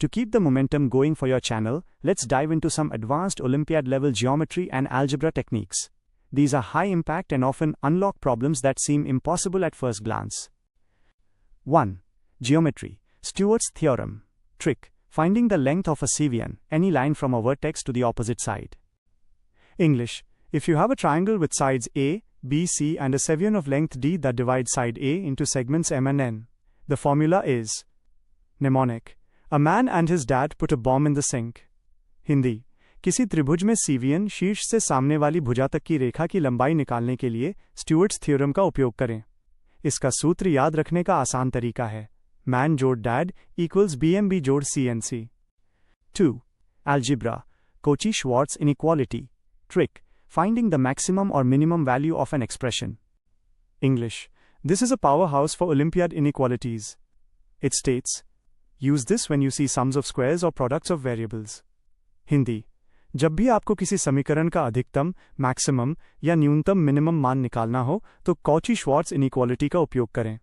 To keep the momentum going for your channel, let's dive into some advanced Olympiad-level geometry and algebra techniques. These are high-impact and often unlock problems that seem impossible at first glance. 1. Geometry. Stewart's theorem. Trick. Finding the length of a cevian, any line from a vertex to the opposite side. English. If you have a triangle with sides A, B, C and a cevian of length D that divides side A into segments M and N, the formula is mnemonic. A man and his dad put a bomb in the sink. Hindi. किसी त्रिभुज में सीवियन शीर्ष से सामने वाली भुजा तक की रेखा की लंबाई निकालने के लिए स्टुअर्ट्स थ्योरम का उपयोग करें. इसका सूत्र याद रखने का आसान तरीका है. मैन जोड़ डैड इक्वल्स BMB जोड़ CNC. 2. Algebra. Cauchy-Schwarz inequality. Trick. Finding the maximum or minimum value of an expression. English. This is a powerhouse for Olympiad inequalities. It states, use this when you see sums of squares or products of variables. Hindi. जब भी आपको किसी समीकरण का अधिकतम, maximum या न्यूनतम minimum मान निकालना हो तो कॉची-श्वार्ट्ज इनइक्वालिटी का उपयोग करें.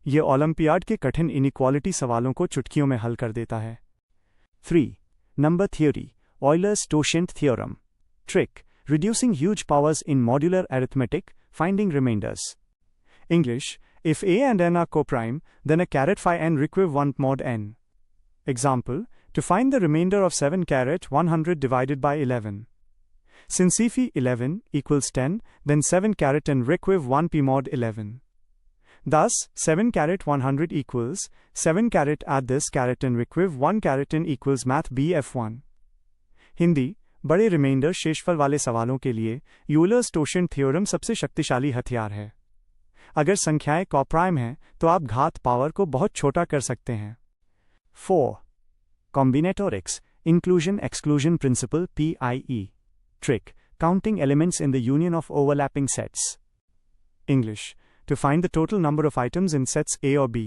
यह ओलंपियाड के कठिन इनइक्वालिटी सवालों को चुटकियों में हल कर देता है. 3. Number theory. Euler's-Tauschent theorem. Trick. Reducing huge powers in modular arithmetic, finding remainders. English. If A and N are coprime, then a caret phi n requiv 1 mod n. Example. To find the remainder of 7 caret 100 divided by 11. Since phi 11 equals 10, then 7 caret n requiv 1 p mod 11. Thus, 7 caret 100 equals 7 caret add this caret n requiv 1 caret n equals math BF1. Hindi. बड़े reminder शेषफल वाले सवालों के लिए यूलर्स-टोशेंट theorem सबसे शक्तिशाली हथियार है. अगर संख्याएं कॉप्राइम हैं तो आप घात पावर को बहुत छोटा कर सकते हैं. 4. Combinatorics. Inclusion-Exclusion Principle PIE. Trick. Counting elements in the union of overlapping sets. English. To find the total number of items in sets A or B,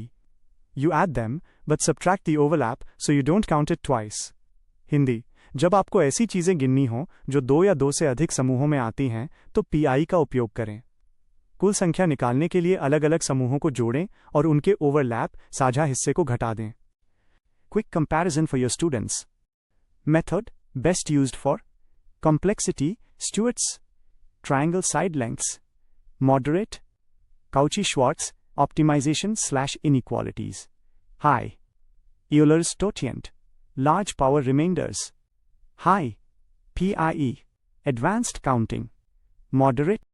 you add them, but subtract the overlap so you don't count it twice. Hindi. जब आपको ऐसी चीजें गिननी हो जो 2 या 2 से अधिक समूहों में आती हैं तो PI का उपयोग करें. कुल संख्या निकालने के लिए अलग अलग समूहों को जोड़ें और उनके ओवरलैप साझा हिस्से को घटा दें. Quick comparison for your students. Method. Best used for complexity, Stewart's, triangle side lengths, moderate, Cauchy-Schwarz, optimization/inequalities. High. Euler's-Tauschent, large power remainders. High. PIE, advanced counting. Moderate.